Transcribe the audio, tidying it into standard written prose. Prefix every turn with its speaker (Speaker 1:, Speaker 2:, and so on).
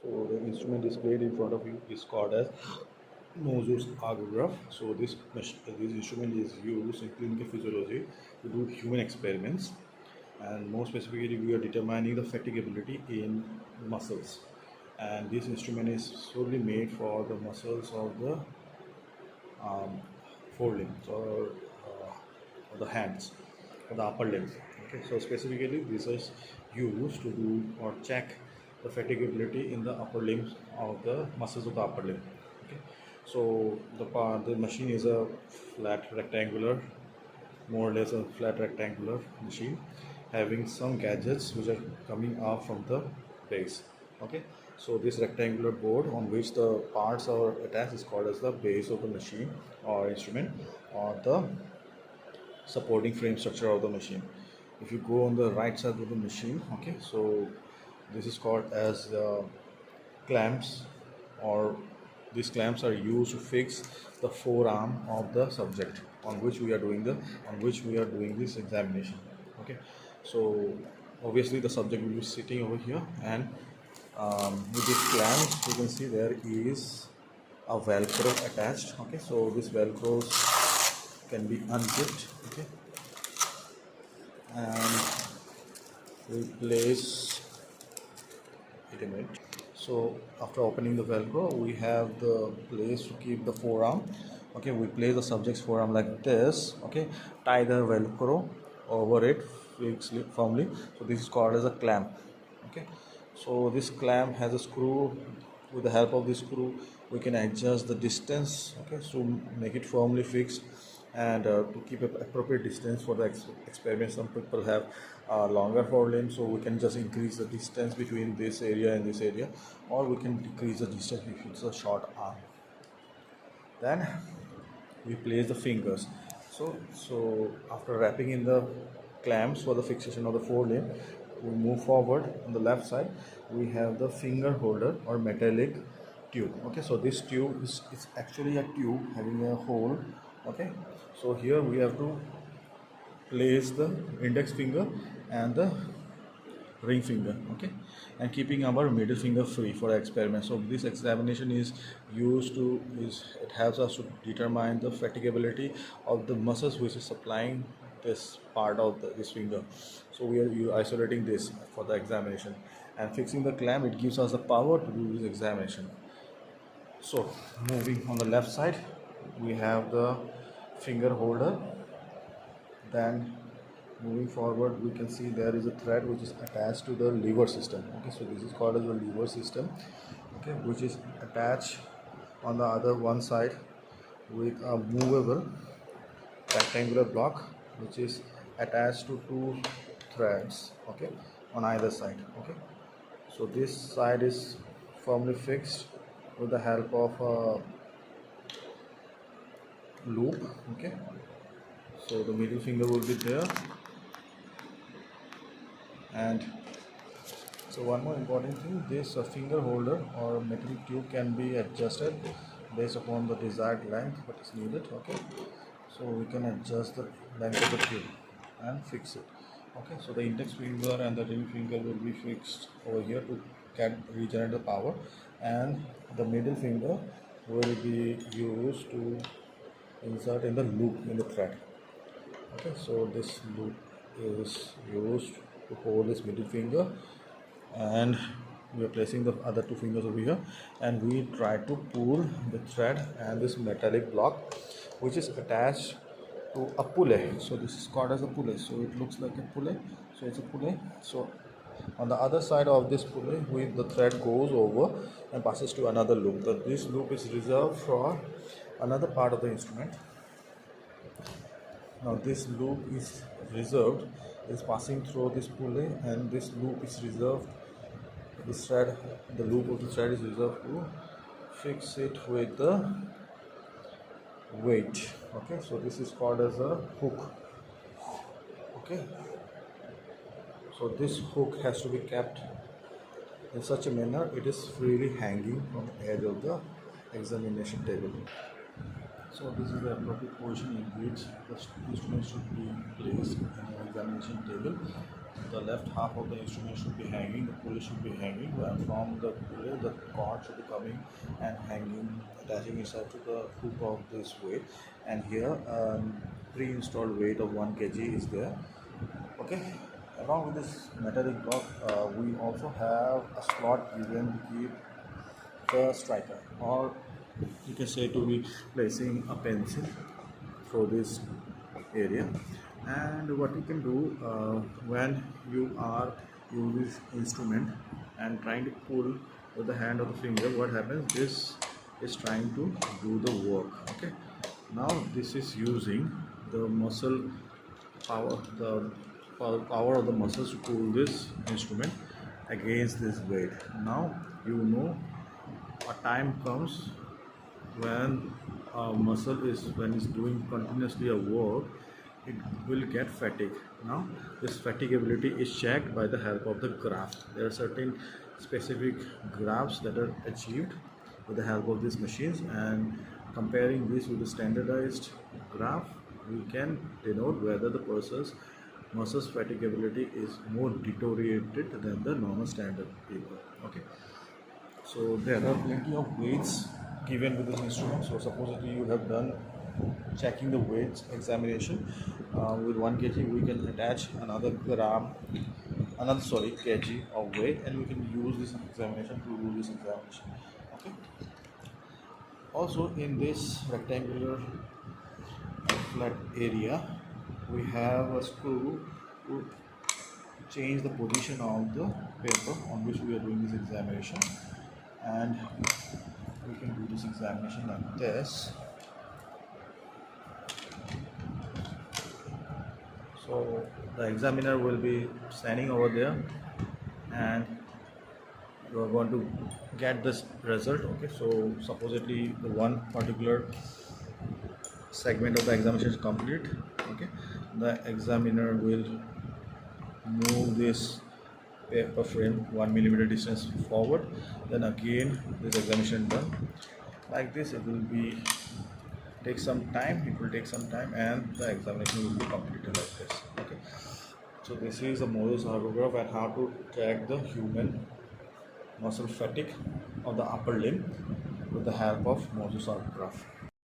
Speaker 1: So the instrument displayed in front of you is called as nosocograph. So this instrument is used in clinical physiology to do human experiments, and more specifically, we are determining the fatigability in muscles. And this instrument is solely made for the muscles of the um, forelimbs or the hands or the upper limbs. Okay, so specifically, this is used to do or check the fatigability in the upper limbs of the muscles of the upper limb. Okay, so the machine is a flat rectangular, more or less a flat rectangular machine having some gadgets which are coming out from the base. Okay, so this rectangular board on which the parts are attached is called as the base of the machine or instrument, or the supporting frame structure of the machine. If you go on the right side of the machine, okay, so this is called as clamps, or these clamps are used to fix the forearm of the subject on which we are doing this examination. Okay, so obviously the subject will be sitting over here, and with this clamp you can see there is a velcro attached. Okay, so this velcros can be unzipped. Okay, and we place it in it. So after opening the velcro, we have the place to keep the forearm. Okay, we place the subject's forearm like this. Okay, tie the velcro over it, fix it firmly. So this is called as a clamp. Okay, so this clamp has a screw. With the help of this screw, we can adjust the distance. Okay, so make it firmly fixed, and to keep an appropriate distance for the experiment. Some people have longer forelimbs, so we can just increase the distance between this area and this area, or we can decrease the distance if it's a short arm. Then we place the fingers. So after wrapping in the clamps for the fixation of the forelimb, we move forward. On the left side, we have the finger holder or metallic tube. Okay, so this tube is it's actually a tube having a hole. Okay, so here we have to place the index finger and the ring finger. Okay, and keeping our middle finger free for experiment. So this examination is used to is it helps us to determine the fatigability of the muscles which is supplying this part of this finger. So we are isolating this for the examination, and fixing the clamp, it gives us the power to do this examination. So moving on the left side, we have the finger holder. Then moving forward, we can see there is a thread which is attached to the lever system. Okay, so this is called as the lever system. Okay, which is attached on the other one side with a movable rectangular block which is attached to two threads. Okay, on either side. Okay, so this side is firmly fixed with the help of a loop. Okay, so the middle finger will be there. And so one more important thing, this finger holder or metal tube can be adjusted based upon the desired length what is needed. Okay, so we can adjust the length of the tube and fix it. Okay, so the index finger and the ring finger will be fixed over here to can regenerate the power, and the middle finger will be used to insert in the loop in the thread. Okay, so this loop is used to hold this middle finger, and we are placing the other two fingers over here, and we try to pull the thread and this metallic block which is attached to a pulley. So this is called as a pulley. So it looks like a pulley, so it's a pulley. So on the other side of this pulley, the thread goes over and passes to another loop. This loop is reserved for another part of the instrument. Now this loop is reserved, is passing through this pulley, and this loop is reserved. This thread, the loop of the thread is reserved to fix it with the weight. Okay, so this is called as a hook. Okay, so this hook has to be kept in such a manner it is freely hanging from the edge of the examination table. So this is the appropriate position in which the instrument should be placed in an examination table. The left half of the instrument should be hanging, the pulley should be hanging, and from the pulley the cord should be coming and hanging, attaching itself to the hook of this weight. And here pre-installed weight of 1 kg is there. Okay, along with this metallic block, we also have a slot given to keep the striker, or you can say to be placing a pencil through this area. And what you can do when you are using this instrument and trying to pull with the hand or the finger, what happens, this is trying to do the work. Okay, now this is using the muscle power, the power of the muscles to pull this instrument against this weight. Now you know a time comes when a muscle is, when it's doing continuously a work, it will get fatigue. Now this fatigability is checked by the help of the graph. There are certain specific graphs that are achieved with the help of these machines, and comparing this with the standardized graph, we can denote whether the person's muscles fatigability is more deteriorated than the normal standard people. Okay, so there are plenty of weights given with this instrument. So supposedly you have done checking the weights examination. With 1 kg we can attach another kg of weight, and we can use this examination to do this examination. Okay, also in this rectangular flat area we have a screw to change the position of the paper on which we are doing this examination, and we can do this examination like this. So the examiner will be standing over there, and you are going to get this result. Okay, so supposedly the one particular segment of the examination is complete. Okay, the examiner will move this paper frame 1 millimeter distance forward, then again this examination done like this. It will take some time, and the examination will be completed like this. Okay, so this is a Moses autograph and how to track the human muscle fatigue of the upper limb with the help of Moses autograph.